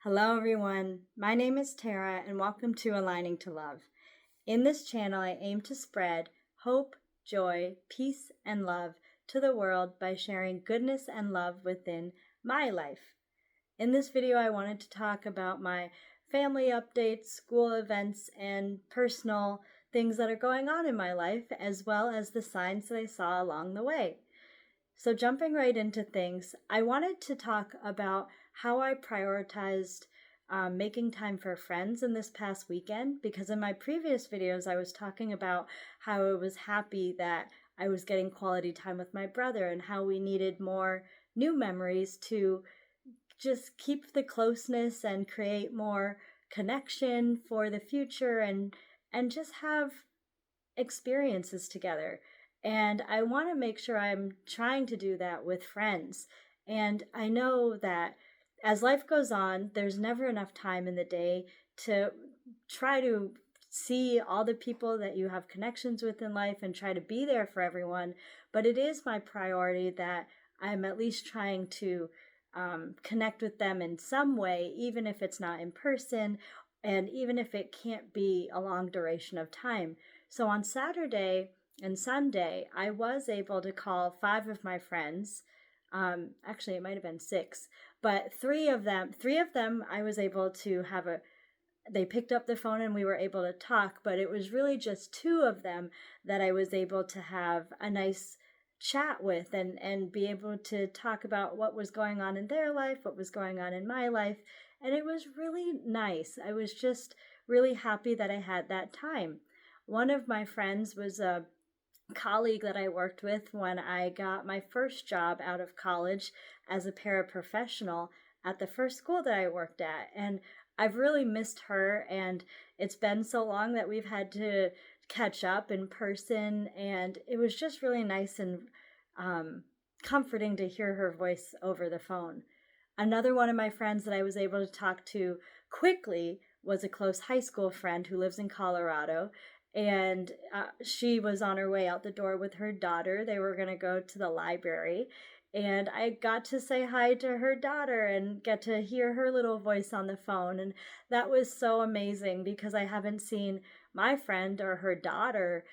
Hello, everyone. My name is Tara, and welcome to Aligning to Love. In this channel, I aim to spread hope, joy, peace, and love to the world by sharing goodness and love within my life. In this video, I wanted to talk about my family updates, school events, and personal things that are going on in my life, as well as the signs that I saw along the way. So, jumping right into things, I wanted to talk about how I prioritized making time for friends in this past weekend, because in my previous videos, I was talking about how I was happy that I was getting quality time with my brother and how we needed more new memories to just keep the closeness and create more connection for the future and just have experiences together. And I want to make sure I'm trying to do that with friends. And I know that as life goes on, there's never enough time in the day to try to see all the people that you have connections with in life and try to be there for everyone. But it is my priority that I'm at least trying to connect with them in some way, even if it's not in person and even if it can't be a long duration of time. So on Saturday and Sunday, I was able to call 5 of my friends. Actually, it might have been 6, but three of them, I was able to they picked up the phone and we were able to talk, but it was really just 2 of them that I was able to have a nice chat with and be able to talk about what was going on in their life, what was going on in my life. And it was really nice. I was just really happy that I had that time. One of my friends was a colleague that I worked with when I got my first job out of college as a paraprofessional at the first school that I worked at. And I've really missed her, and it's been so long that we've had to catch up in person, and it was just really nice and comforting to hear her voice over the phone. Another one of my friends that I was able to talk to quickly was a close high school friend who lives in Colorado. And she was on her way out the door with her daughter. They were going to go to the library. And I got to say hi to her daughter and get to hear her little voice on the phone. And that was so amazing because I haven't seen my friend or her daughter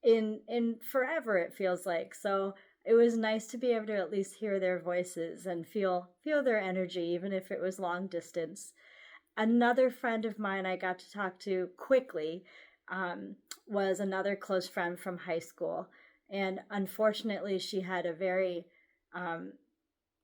in forever, it feels like. So it was nice to be able to at least hear their voices and feel their energy, even if it was long distance. Another friend of mine I got to talk to quickly was another close friend from high school. And unfortunately, she had a very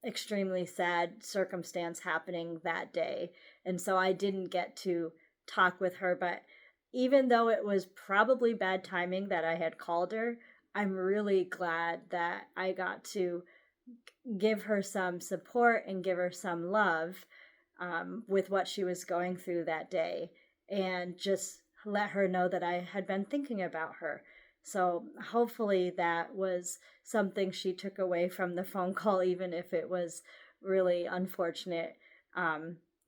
extremely sad circumstance happening that day. And so I didn't get to talk with her. But even though it was probably bad timing that I had called her, I'm really glad that I got to give her some support and give her some love with what she was going through that day, and just let her know that I had been thinking about her. So hopefully that was something she took away from the phone call, even if it was really unfortunate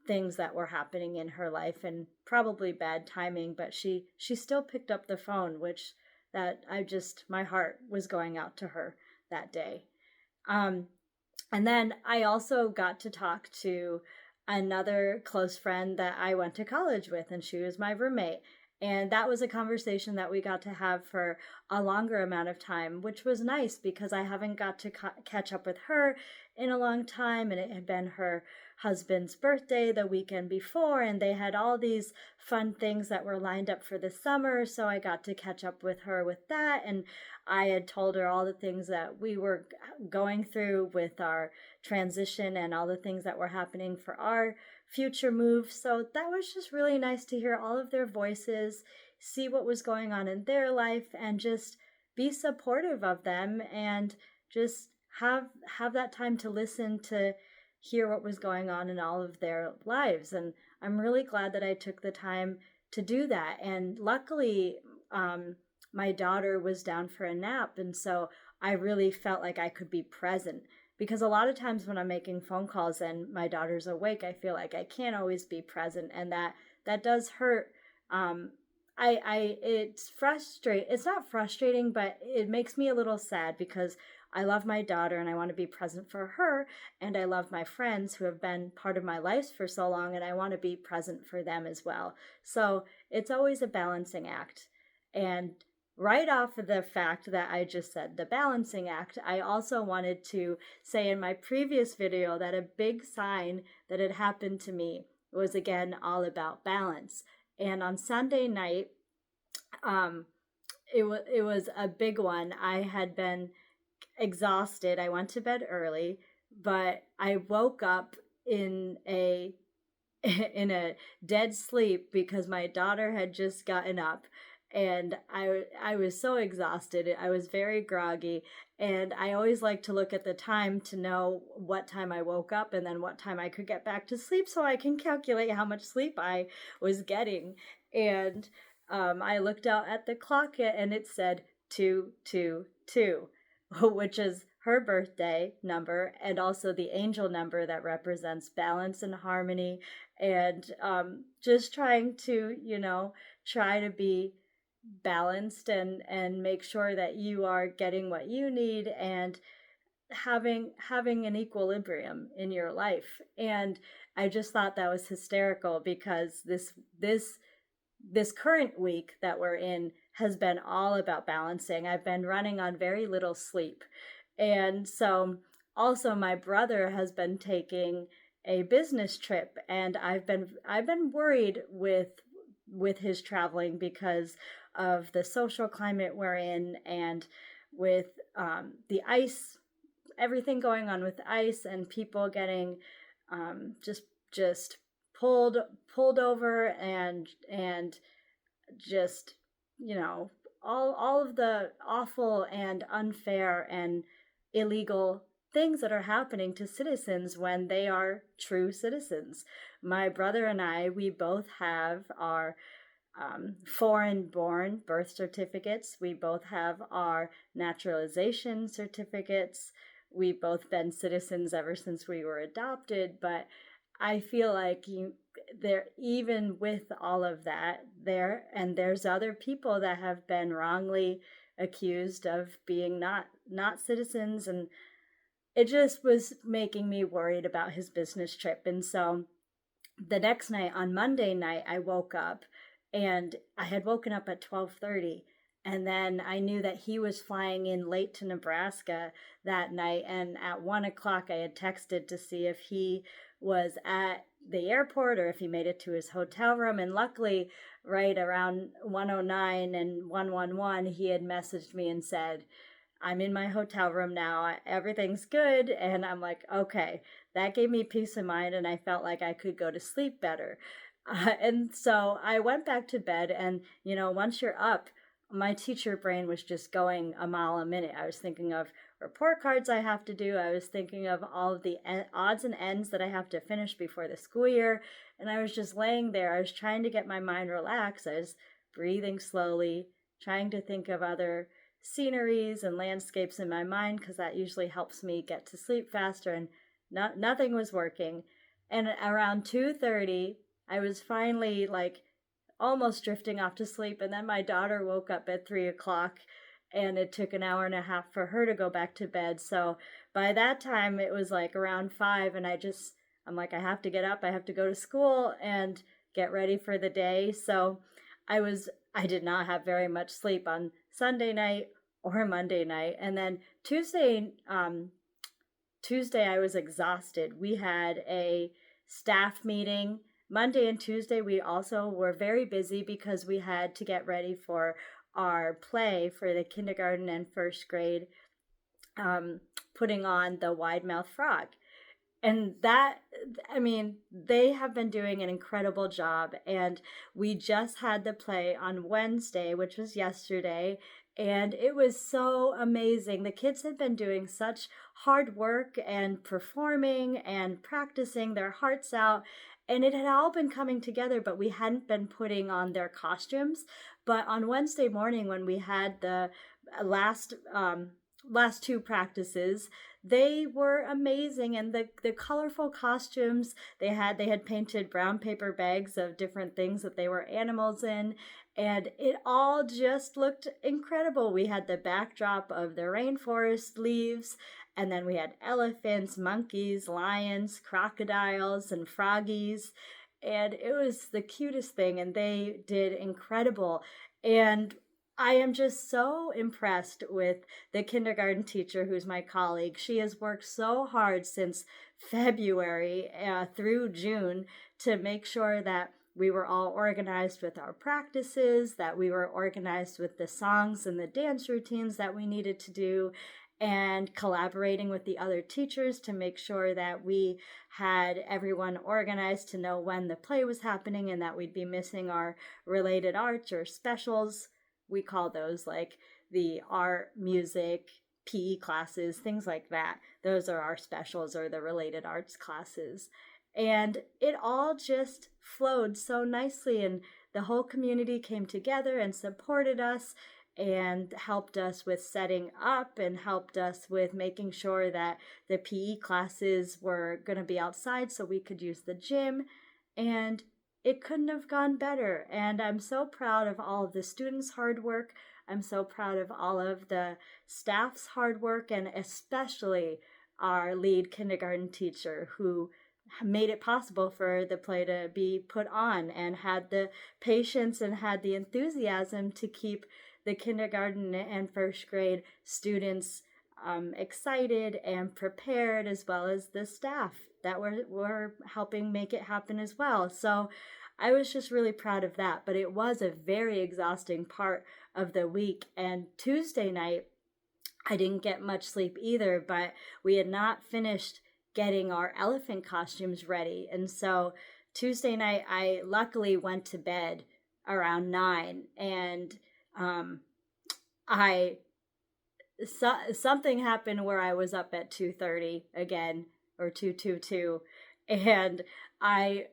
things that were happening in her life and probably bad timing. But she still picked up the phone, which that my heart was going out to her that day. And then I also got to talk to another close friend that I went to college with, and she was my roommate. And that was a conversation that we got to have for a longer amount of time, which was nice because I haven't got to catch up with her in a long time. And it had been her husband's birthday the weekend before, and they had all these fun things that were lined up for the summer. So I got to catch up with her with that. And I had told her all the things that we were going through with our transition and all the things that were happening for our future moves. So that was just really nice to hear all of their voices, see what was going on in their life, and just be supportive of them and just have that time to listen to hear what was going on in all of their lives. And I'm really glad that I took the time to do that. And luckily, my daughter was down for a nap, and so I really felt like I could be present. Because a lot of times when I'm making phone calls and my daughter's awake, I feel like I can't always be present, and that does hurt. It's frustrating. It's not frustrating, but it makes me a little sad because I love my daughter and I want to be present for her. And I love my friends who have been part of my life for so long, and I want to be present for them as well. So it's always a balancing act. And right off of the fact that I just said the balancing act, I also wanted to say in my previous video that a big sign that had happened to me was again all about balance. And on Sunday night, it was a big one. I had been exhausted. I went to bed early, but I woke up in a in a dead sleep because my daughter had just gotten up, and I was so exhausted. I was very groggy, and I always like to look at the time to know what time I woke up and then what time I could get back to sleep so I can calculate how much sleep I was getting. And I looked out at the clock and it said 222, which is her birthday number and also the angel number that represents balance and harmony, and just trying to, try to be balanced and make sure that you are getting what you need and having an equilibrium in your life. And I just thought that was hysterical because this current week that we're in has been all about balancing. I've been running on very little sleep. And so also my brother has been taking a business trip, and I've been worried with his traveling because of the social climate we're in, and with the ice, everything going on with ice and people getting just pulled over and just, all of the awful and unfair and illegal things that are happening to citizens when they are true citizens. My brother and I, we both have our foreign-born birth certificates. We both have our naturalization certificates. We've both been citizens ever since we were adopted, but I feel like even with all of that, there's other people that have been wrongly accused of being not citizens, and it just was making me worried about his business trip. And so the next night, on Monday night, I woke up, and I had woken up at 12:30, and then I knew that he was flying in late to Nebraska that night, and at 1 o'clock I had texted to see if he was at the airport or if he made it to his hotel room. And luckily, right around 1:09 and 1:11, he had messaged me and said, I'm in my hotel room now, everything's good. And I'm like, okay, that gave me peace of mind, and I felt like I could go to sleep better. And so I went back to bed, and once you're up, my teacher brain was just going a mile a minute. I was thinking of report cards I have to do. I was thinking of all of the odds and ends that I have to finish before the school year. And I was just laying there. I was trying to get my mind relaxed. I was breathing slowly, trying to think of other sceneries and landscapes in my mind, because that usually helps me get to sleep faster, and nothing was working. And around 2:30, I was finally almost drifting off to sleep, and then my daughter woke up at 3 o'clock, and it took an hour and a half for her to go back to bed. So by that time it was around 5, and I'm like, I have to get up, I have to go to school and get ready for the day. So I did not have very much sleep on Sunday night or Monday night. And then Tuesday I was exhausted. We had a staff meeting. Monday and Tuesday we also were very busy because we had to get ready for our play for the kindergarten and first grade, putting on the Wide Mouth Frog. And they have been doing an incredible job. And we just had the play on Wednesday, which was yesterday, and it was so amazing. The kids had been doing such hard work and performing and practicing their hearts out, and it had all been coming together, but we hadn't been putting on their costumes. But on Wednesday morning, when we had the last last two practices, they were amazing. And the colorful costumes they had painted brown paper bags of different things that they were animals in, and it all just looked incredible. We had the backdrop of the rainforest leaves, and then we had elephants, monkeys, lions, crocodiles, and froggies, and it was the cutest thing, and they did incredible. And I am just so impressed with the kindergarten teacher who's my colleague. She has worked so hard since February through June to make sure that we were all organized with our practices, that we were organized with the songs and the dance routines that we needed to do, and collaborating with the other teachers to make sure that we had everyone organized to know when the play was happening and that we'd be missing our related arts or specials. We call those like the art, music, PE classes, things like that. Those are our specials or the related arts classes. And it all just flowed so nicely, and the whole community came together and supported us and helped us with setting up and helped us with making sure that the PE classes were going to be outside so we could use the gym. And it couldn't have gone better. And I'm so proud of all of the students' hard work. I'm so proud of all of the staff's hard work, and especially our lead kindergarten teacher who made it possible for the play to be put on and had the patience and had the enthusiasm to keep the kindergarten and first grade students excited and prepared, as well as the staff that were helping make it happen as well. So I was just really proud of that. But it was a very exhausting part of the week. And Tuesday night, I didn't get much sleep either, but we had not finished getting our elephant costumes ready. And so Tuesday night, I luckily went to bed around 9, and something happened where I was up at 2:30 again, or 2:22, and I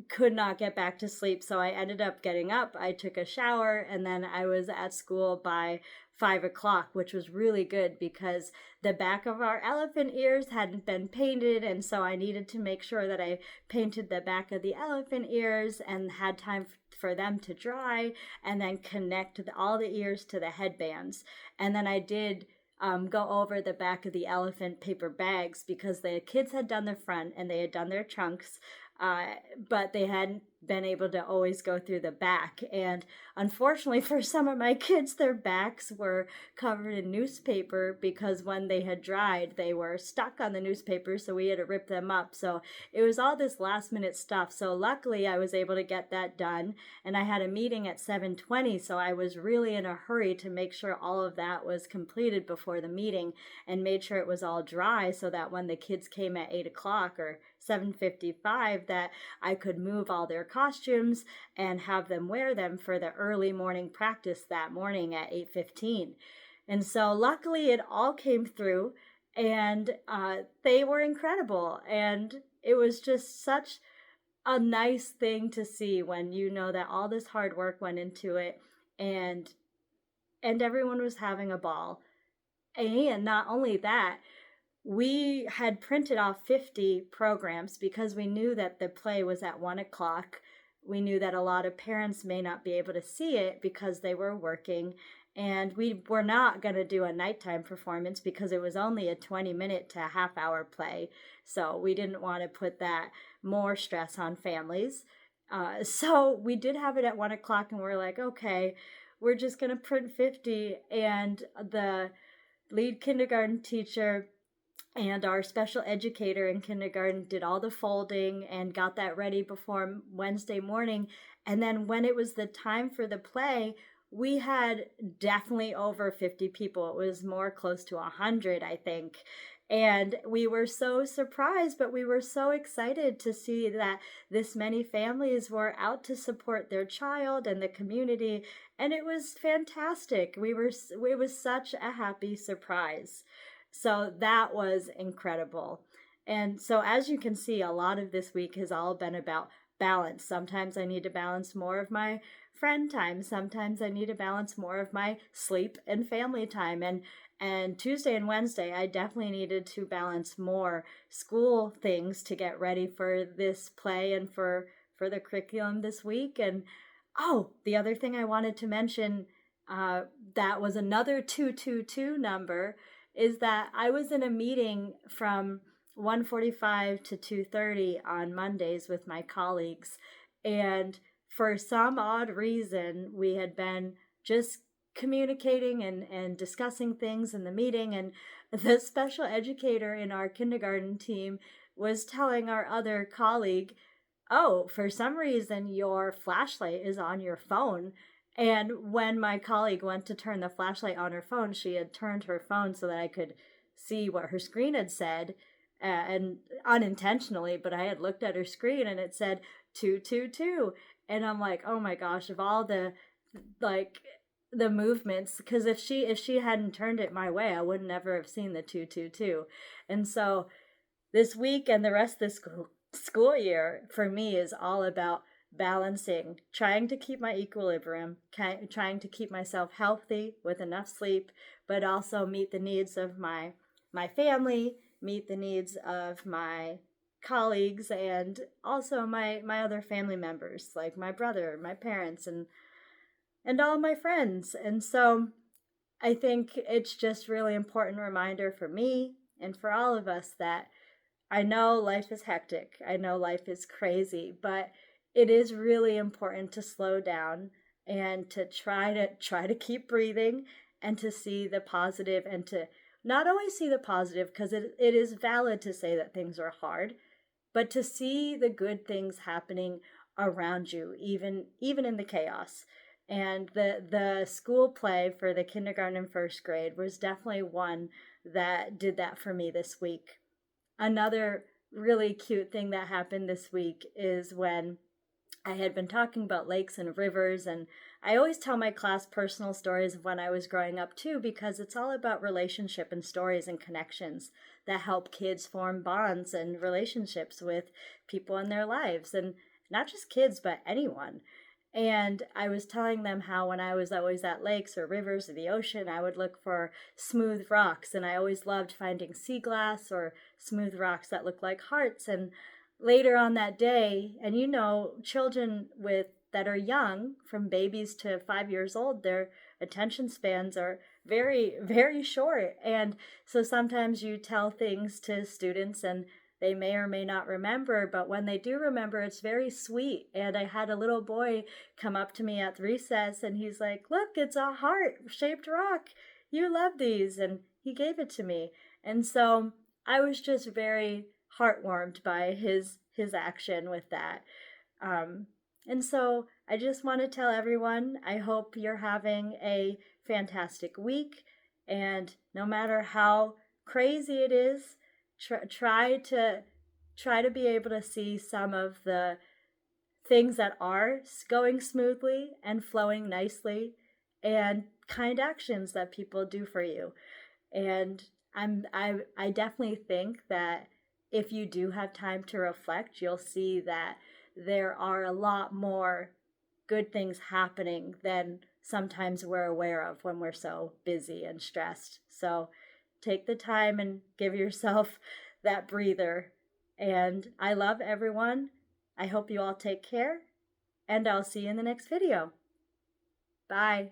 could not get back to sleep. So I ended up getting up. I took a shower, and then I was at school by 5 o'clock, which was really good because the back of our elephant ears hadn't been painted. And so I needed to make sure that I painted the back of the elephant ears and had time for them to dry, and then connect all the ears to the headbands. And then I did go over the back of the elephant paper bags because the kids had done the front and they had done their trunks, but they hadn't been able to always go through the back. And unfortunately for some of my kids, their backs were covered in newspaper because when they had dried, they were stuck on the newspaper, so we had to rip them up. So it was all this last minute stuff. So luckily I was able to get that done, and I had a meeting at 7:20, so I was really in a hurry to make sure all of that was completed before the meeting, and made sure it was all dry so that when the kids came at 8 o'clock or 7:55, that I could move all their costumes and have them wear them for the early morning practice that morning at 8:15. And so luckily it all came through, and they were incredible. And it was just such a nice thing to see when you know that all this hard work went into it, and everyone was having a ball. And not only that, we had printed off 50 programs because we knew that the play was at 1 o'clock. We knew that a lot of parents may not be able to see it because they were working, and we were not going to do a nighttime performance because it was only a 20-minute to half-hour play. So we didn't want to put that more stress on families. So we did have it at 1 o'clock, and we're like, okay, we're just going to print 50. And the lead kindergarten teacher and our special educator in kindergarten did all the folding and got that ready before Wednesday morning. And then when it was the time for the play, we had definitely over 50 people. It was more close to 100, I think. And we were so surprised, but we were so excited to see that this many families were out to support their child and the community. And it was fantastic. It was such a happy surprise. So that was incredible. And so as you can see, a lot of this week has all been about balance. Sometimes I need to balance more of my friend time. Sometimes I need to balance more of my sleep and family time. And Tuesday and Wednesday, I definitely needed to balance more school things to get ready for this play and for the curriculum this week. And oh, the other thing I wanted to mention, that was another 222 number, is that I was in a meeting from 1:45 to 2:30 on Mondays with my colleagues, and for some odd reason we had been just communicating and discussing things in the meeting, and the special educator in our kindergarten team was telling our other colleague, oh, for some reason your flashlight is on your phone. And when my colleague went to turn the flashlight on her phone, she had turned her phone so that I could see what her screen had said, and unintentionally, but I had looked at her screen and it said 222. And I'm like, oh my gosh, of all the like the movements, because if she hadn't turned it my way, I would never have seen the 222. And so this week and the rest of the school year for me is all about balancing, trying to keep my equilibrium, trying to keep myself healthy with enough sleep, but also meet the needs of my family, meet the needs of my colleagues, and also my other family members, like my brother, my parents, and all my friends. And so I think it's just really important reminder for me and for all of us that I know life is hectic. I know life is crazy, but it is really important to slow down and to try to keep breathing and to see the positive, and to not always see the positive, because it is valid to say that things are hard, but to see the good things happening around you, even in the chaos. And the school play for the kindergarten and first grade was definitely one that did that for me this week. Another really cute thing that happened this week is when I had been talking about lakes and rivers, and I always tell my class personal stories of when I was growing up too, because it's all about relationship and stories and connections that help kids form bonds and relationships with people in their lives, and not just kids, but anyone. And I was telling them how when I was always at lakes or rivers or the ocean, I would look for smooth rocks. And I always loved finding sea glass or smooth rocks that look like hearts. And later on that day, and children that are young, from babies to 5 years old, their attention spans are very, very short. And so sometimes you tell things to students and they may or may not remember, but when they do remember, it's very sweet. And I had a little boy come up to me at recess, and he's like, look, it's a heart-shaped rock. You love these. And he gave it to me. And so I was just very heartwarmed by his action with that. And so I just want to tell everyone, I hope you're having a fantastic week. And no matter how crazy it is, try to be able to see some of the things that are going smoothly and flowing nicely, and kind actions that people do for you. And I definitely think that if you do have time to reflect, you'll see that there are a lot more good things happening than sometimes we're aware of when we're so busy and stressed. So take the time and give yourself that breather. And I love everyone. I hope you all take care, and I'll see you in the next video. Bye.